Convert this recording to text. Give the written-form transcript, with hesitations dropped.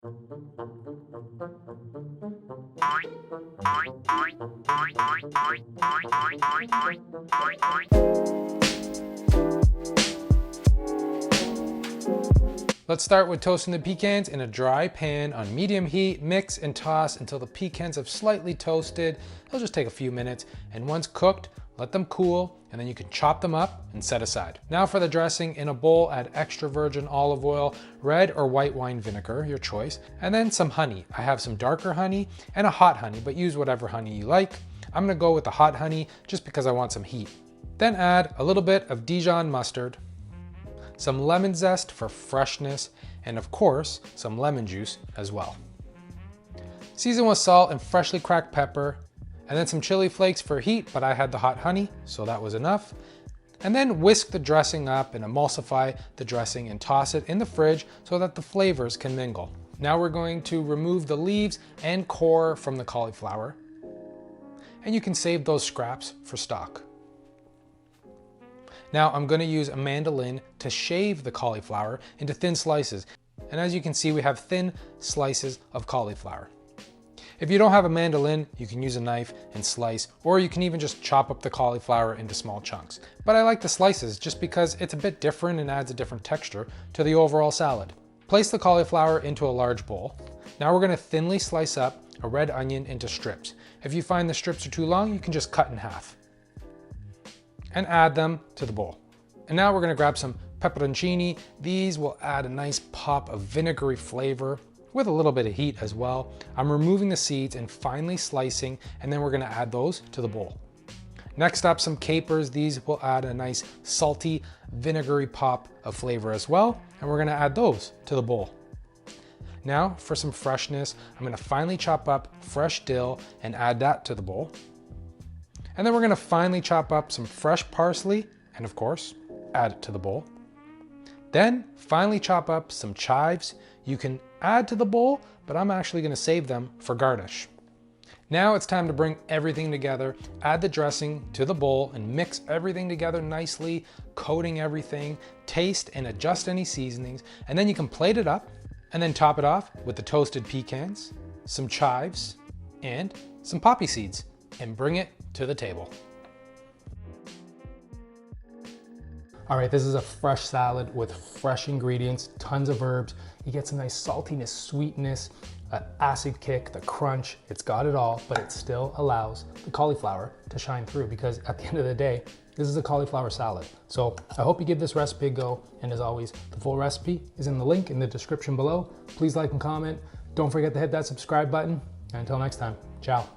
Let's start with toasting the pecans in a dry pan on medium heat. Mix and toss until the pecans have slightly toasted. It'll just take a few minutes, and once cooked, let them cool, and then you can chop them up and set aside. Now for the dressing. In a bowl, add extra virgin olive oil, red or white wine vinegar, your choice, and then some honey. I have some darker honey and a hot honey, but use whatever honey you like. I'm gonna go with the hot honey just because I want some heat. Then add a little bit of Dijon mustard, some lemon zest for freshness, and of course, some lemon juice as well. Season with salt and freshly cracked pepper, and then some chili flakes for heat, but I had the hot honey, so that was enough. And then whisk the dressing up and emulsify the dressing and toss it in the fridge so that the flavors can mingle. Now we're going to remove the leaves and core from the cauliflower, and you can save those scraps for stock. Now I'm going to use a mandolin to shave the cauliflower into thin slices. And as you can see, we have thin slices of cauliflower. If you don't have a mandolin, you can use a knife and slice, or you can even just chop up the cauliflower into small chunks. But I like the slices just because it's a bit different and adds a different texture to the overall salad. Place the cauliflower into a large bowl. Now we're going to thinly slice up a red onion into strips. If you find the strips are too long, you can just cut in half and add them to the bowl. And now we're gonna grab some pepperoncini. These will add a nice pop of vinegary flavor with a little bit of heat as well. I'm removing the seeds and finely slicing, and then we're gonna add those to the bowl. Next up, some capers. These will add a nice salty, vinegary pop of flavor as well, and we're gonna add those to the bowl. Now for some freshness, I'm gonna finely chop up fresh dill and add that to the bowl. And then we're gonna finely chop up some fresh parsley and of course, add it to the bowl. Then finely chop up some chives. You can add to the bowl, but I'm actually gonna save them for garnish. Now it's time to bring everything together. Add the dressing to the bowl and mix everything together nicely, coating everything, taste and adjust any seasonings, and then you can plate it up and then top it off with the toasted pecans, some chives, and some poppy seeds, and bring it to the table. All right, this is a fresh salad with fresh ingredients, tons of herbs. You get some nice saltiness, sweetness, an acid kick, the crunch. It's got it all, but it still allows the cauliflower to shine through, because at the end of the day, this is a cauliflower salad. So I hope you give this recipe a go. And as always, the full recipe is in the link in the description below. Please like and comment. Don't forget to hit that subscribe button. And until next time, ciao.